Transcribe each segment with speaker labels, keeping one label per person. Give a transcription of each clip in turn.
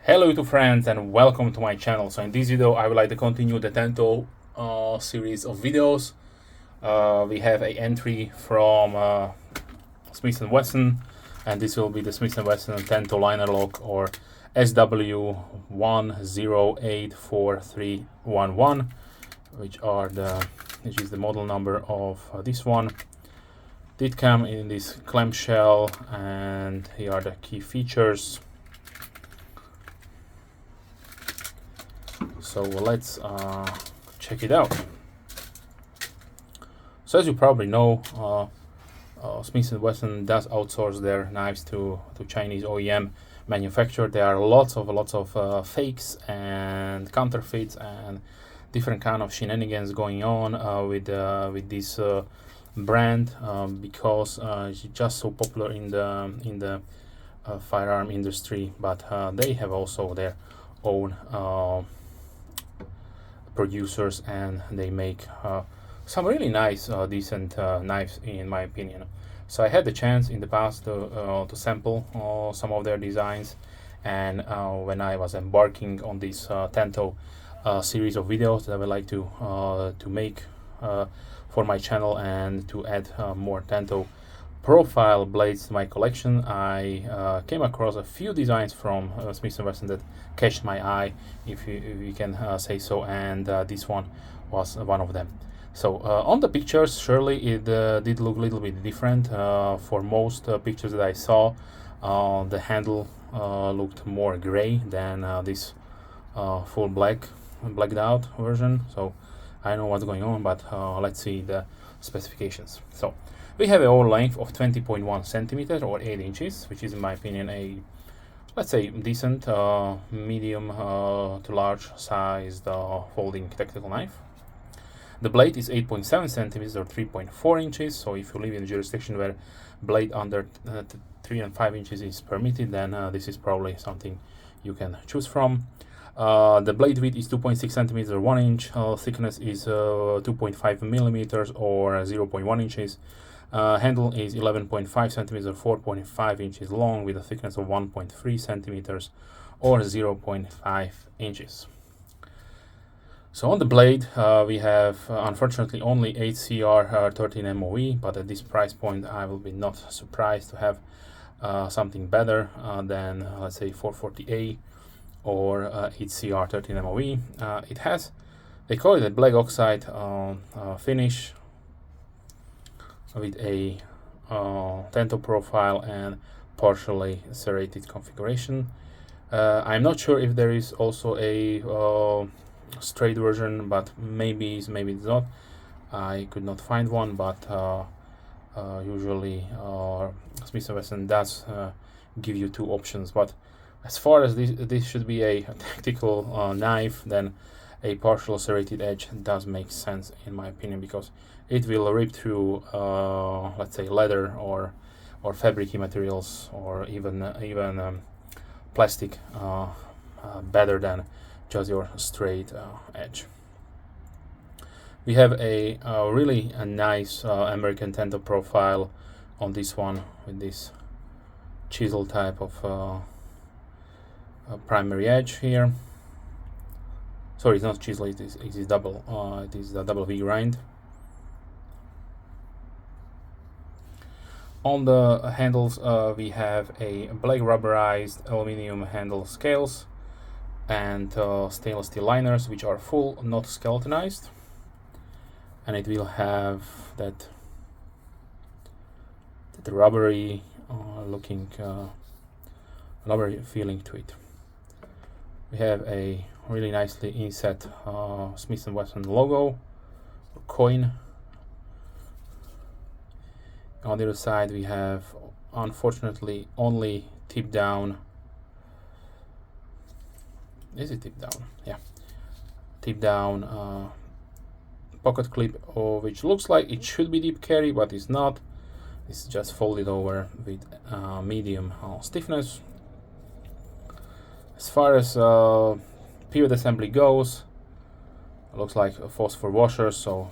Speaker 1: Hello YouTube friends and welcome to my channel. So in this video I would like to continue the Tanto series of videos. We have an entry from Smith & Wesson, and this will be the Smith & Wesson Tanto Linerlock, or SW1084311, which is the model number of this one. Did come in this clamshell, and here are the key features. So let's check it out. So as you probably know, Smith & Wesson does outsource their knives to Chinese OEM manufacturer. There are lots of fakes and counterfeits and different kind of shenanigans going on with this brand, because it's just so popular in the firearm industry. But they have also their own producers, and they make some really nice decent knives, in my opinion. So I had the chance in the past to sample some of their designs, and when I was embarking on this Tanto series of videos that I would like to make for my channel, and to add more Tanto profile blades to my collection, I came across a few designs from Smith & Wesson that catched my eye, if you can say so, and this one was one of them. So on the pictures, surely it did look a little bit different. For most pictures that I saw, the handle looked more gray than this full blacked out version. So I know what's going on, but let's see the specifications. So we have a whole length of 20.1 centimeters or 8 inches, which is in my opinion a, let's say, decent medium to large sized folding tactical knife. The blade is 8.7 centimeters or 3.4 inches. So if you live in a jurisdiction where blade under 3 and 5 inches is permitted, then this is probably something you can choose from. The blade width is 2.6 centimeters or 1 inch. Thickness is 2.5 millimeters or 0.1 inches. Handle is 11.5 centimeters or 4.5 inches long, with a thickness of 1.3 centimeters or 0.5 inches. So on the blade, we have unfortunately only HCR 13 MOE, but at this price point I will be not surprised to have something better than, let's say, 440A or HCR 13 MOE. It has, they call it a black oxide finish with a Tanto profile and partially serrated configuration. I'm not sure if there is also a straight version, but maybe it's not. I could not find one, but usually Smith & Wesson does give you two options. But as far as this should be a tactical knife, then a partial serrated edge does make sense, in my opinion, because it will rip through, let's say, leather or fabric materials, or even plastic better than just your straight edge. We have a really nice American Tanto profile on this one, with this chisel type of primary edge here. Sorry, it's not chisel, it is double. It is the double V grind. On the handles, we have a black rubberized aluminum handle scales and stainless steel liners, which are full, not skeletonized, and it will have that rubbery looking rubbery feeling to it. We have a really nicely inset Smith & Wesson logo or coin. On the other side, we have, unfortunately, only tip down. Is it tip down? Yeah, tip down pocket clip, which looks like it should be deep carry, but it's not. It's just folded over with medium stiffness. As far as pivot assembly goes, it looks like a Phosfor washer, so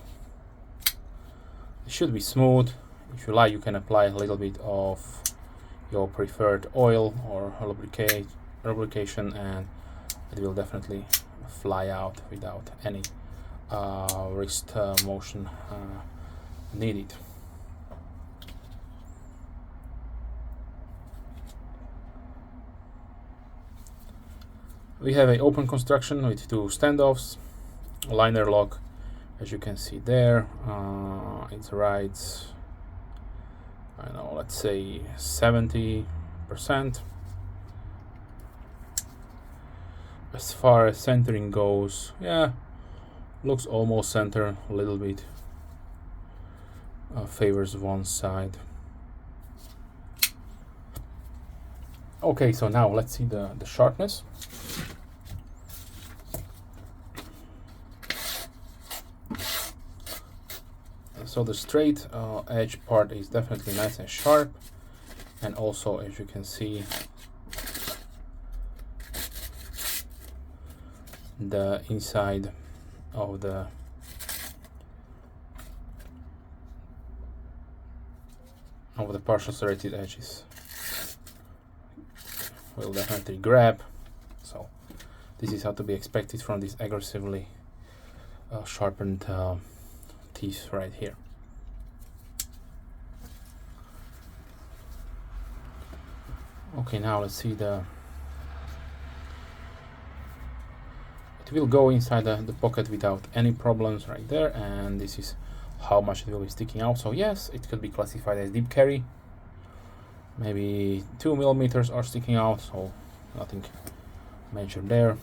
Speaker 1: it should be smooth. If you like, you can apply a little bit of your preferred oil or lubricant lubrication, and it will definitely fly out without any wrist motion needed. We have an open construction with 2 standoffs, Linerlock, as you can see there. It rides, I don't know, let's say 70%. As far as centering goes, yeah, looks almost center, a little bit favors one side. Okay, so now let's see the sharpness. So the straight edge part is definitely nice and sharp, and also, as you can see, the inside of the partial serrated edges will definitely grab. So this is how to be expected from this aggressively sharpened teeth right here. Okay, now let's see it will go inside the pocket without any problems right there, and this is how much it will be sticking out. So yes, it could be classified as deep carry. Maybe 2 millimeters are sticking out, so nothing major there.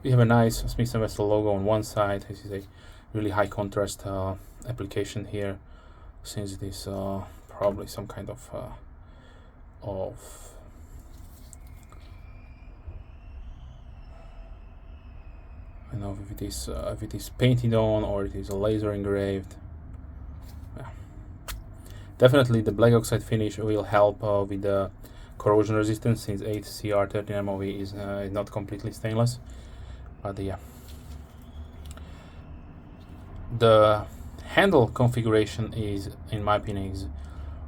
Speaker 1: We have a nice Smith & Wesson logo on one side. This is a really high contrast application here, since it is probably some kind of I don't know if it is painted on or it is a laser engraved. Yeah. Definitely the black oxide finish will help with the corrosion resistance, since 8CR13 MOV is not completely stainless. But yeah, the handle configuration is, in my opinion, is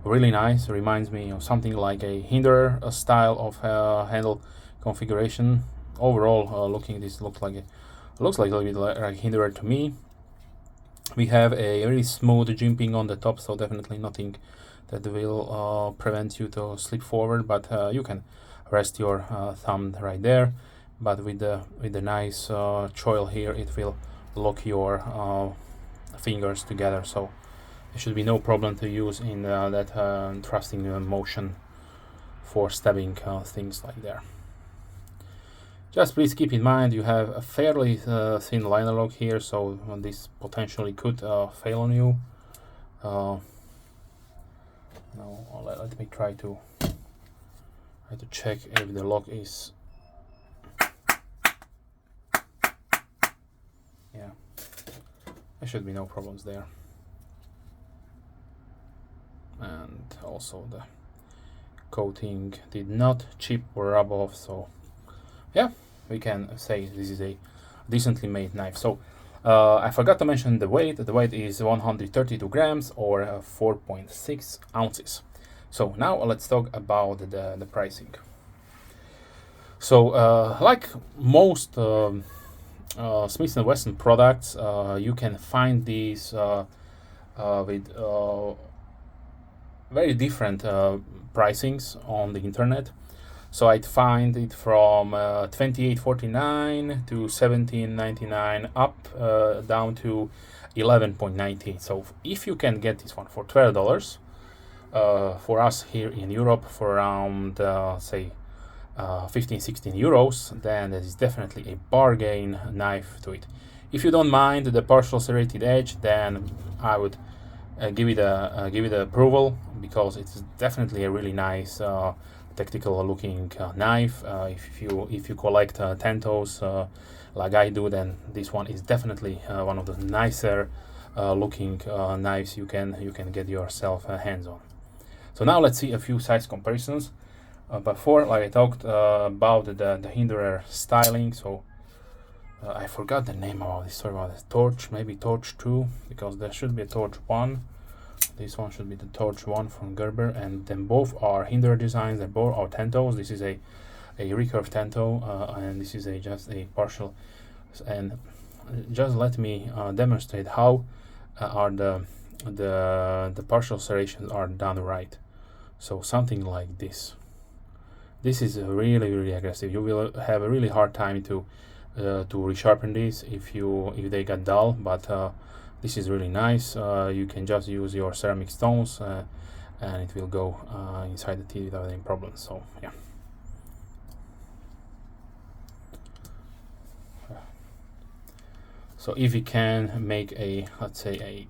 Speaker 1: really nice. It reminds me of something like a hinderer style of handle configuration. Overall, this looks like a little bit like hinderer to me. We have a very smooth jimping on the top, so definitely nothing that will prevent you to slip forward, but you can rest your thumb right there. But with the nice choil here, it will lock your fingers together, so there should be no problem to use in that thrusting motion for stabbing things like there. Just please keep in mind you have a fairly thin Linerlock here, so this potentially could fail on you. Now let me try to check if the lock is. Yeah, there should be no problems there. And also the coating did not chip or rub off, so yeah, we can say this is a decently made knife. So I forgot to mention the weight. The weight is 132 grams or 4.6 ounces. So now let's talk about the pricing. So like most Smith & Wesson products, you can find these with very different pricings on the internet. So I'd find it from $28.49 to $17.99 up down to $11.90. So if you can get this one for $12, for us here in Europe for around say 15-16 euros, then that is definitely a bargain knife to it. If you don't mind the partial serrated edge, then I would give it approval, because it's definitely a really nice tactical looking knife. If you collect Tantos like I do, then this one is definitely one of the nicer looking knives you can get yourself hands on. So now let's see a few size comparisons. Before, like I talked about the hinderer styling, so I forgot the name of this. Sorry about this. Torch, maybe Torch 2, because there should be a Torch 1. This one should be the Torch one from Gerber, and then both are Hinder designs. They both are Tantos. This is a recurve Tanto, and this is just a partial. And just let me demonstrate how are the partial serrations are done right. So something like this. This is really aggressive. You will have a really hard time to resharpen these if they get dull, but this is really nice. You can just use your ceramic stones and it will go inside the teeth without any problems. So yeah. So if you can make a, let's say,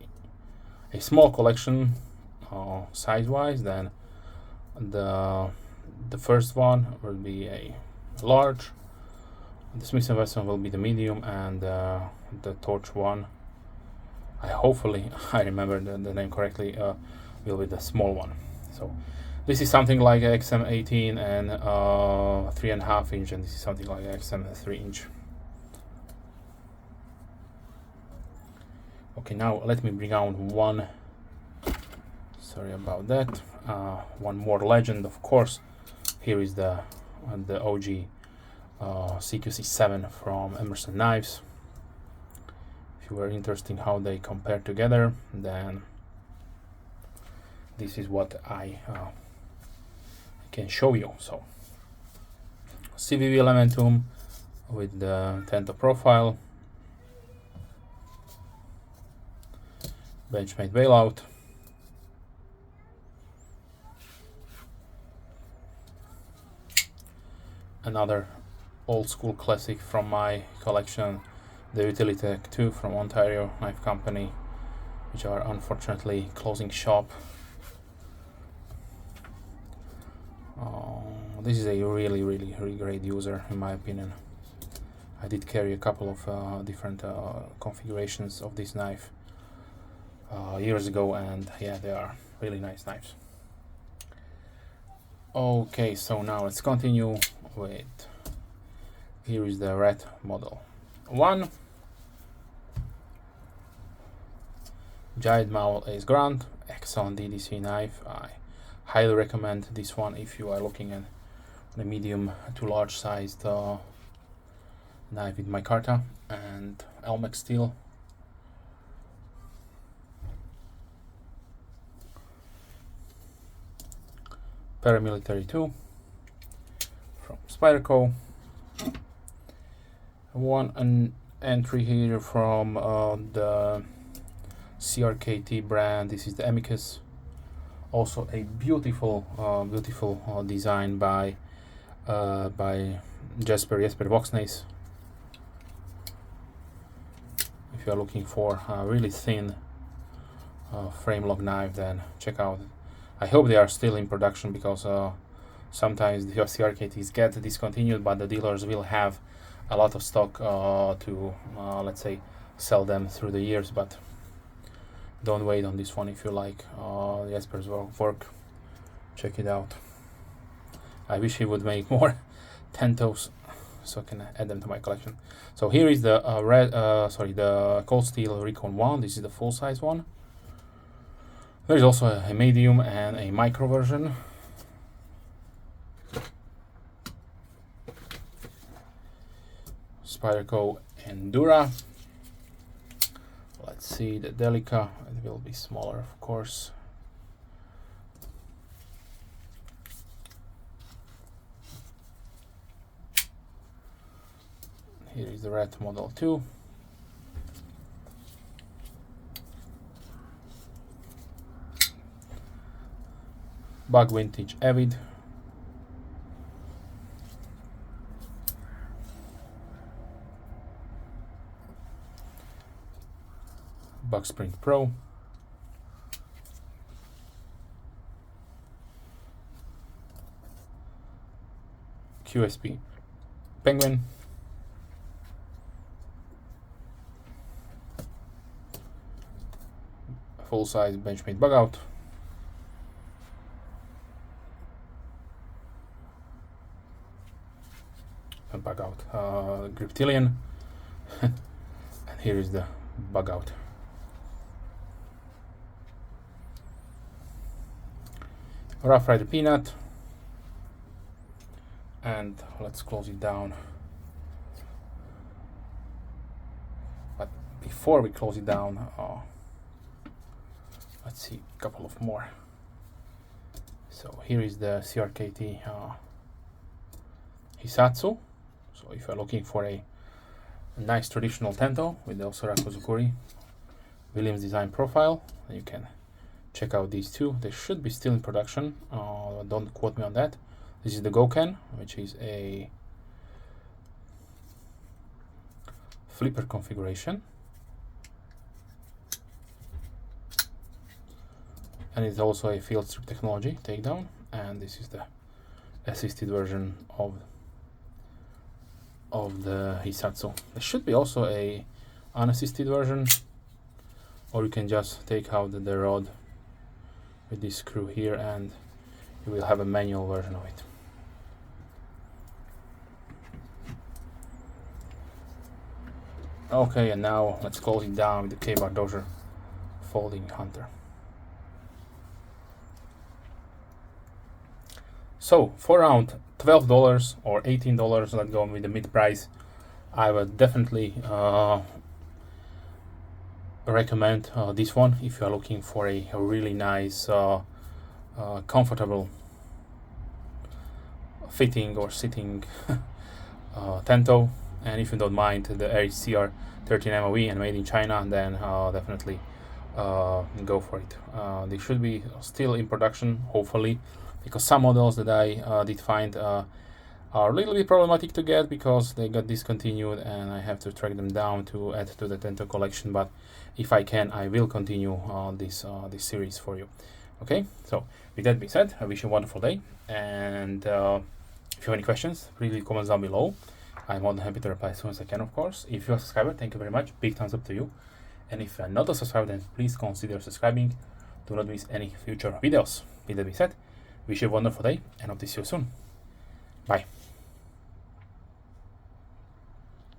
Speaker 1: a small collection size-wise, then the first one will be a large, the Smith & Wesson will be the medium, and the Torch one, hopefully I remember the name correctly, will be the small one. So this is something like XM18 and 3.5 inch, and this is something like XM 3 inch. Okay, now let me bring out one, sorry about that, one more legend, of course. Here is the OG CQC7 from Emerson Knives. If you were interested in how they compare together, then this is what I can show you. So CVV Elementum with the Tanto profile, Benchmade bailout, another old school classic from my collection, the Utilitech 2 from Ontario Knife Company, which are unfortunately closing shop. This is a really great user in my opinion. I did carry a couple of different configurations of this knife years ago, and yeah, they are really nice knives. Okay, so now let's continue with, here is the red model 1, Giant Maul Ace Grand, excellent DDC knife. I highly recommend this one if you are looking at the medium to large sized knife with micarta and Elmex steel. Paramilitary 2 from Spyderco. An entry here from the CRKT brand. This is the Amicus. Also a beautiful design by Jesper Voxnaes. If you are looking for a really thin frame lock knife, then check out. I hope they are still in production, because sometimes the CRKTs get discontinued, but the dealers will have a lot of stock to let's say sell them through the years. But don't wait on this one if you like Jesper's work. Check it out. I wish he would make more Tantos so I can add them to my collection. So here is the the Cold Steel Recon 1. This is the full size one. There is also a medium and a micro version. Spyderco Endura. Let's see the Delica. It will be smaller, of course. Here is the red model 2. Bug Vintage Avid. Bug Sprint Pro. QSP Penguin. Full size Benchmade bug out. And bug out Griptilian. And here is the bug out. Rough Rider Peanut, and let's close it down. But before we close it down, let's see a couple of more. So here is the CRKT Hisatsu. So if you're looking for a nice traditional Tanto with the Osora Kozukuri Williams design profile, you can check out these two. They should be still in production. Don't quote me on that. This is the Goken, which is a flipper configuration. And it's also a field strip technology takedown. And this is the assisted version of the Hisatsu. There should be also a unassisted version, or you can just take out the rod with this screw here and you will have a manual version of it. Okay, and now let's close it down with the K-Bar Dozier folding hunter. So for around $12 or $18, let's go with the mid price, I would definitely recommend this one if you are looking for a really nice, comfortable fitting or sitting Tanto. And if you don't mind the HCR 13 MOE and made in China, then definitely go for it. They should be still in production, hopefully, because some models that I did find are a little bit problematic to get because they got discontinued and I have to track them down to add to the Tanto collection. But if I can, I will continue this series for you. Okay, so with that being said, I wish you a wonderful day, and if you have any questions, please leave comments down below. I'm more than happy to reply as soon as I can, of course. If you're a subscriber, thank you very much. Big thumbs up to you. And if you're not a subscriber, then please consider subscribing. Do not miss any future videos. With that being said, wish you a wonderful day and hope to see you soon. Bye.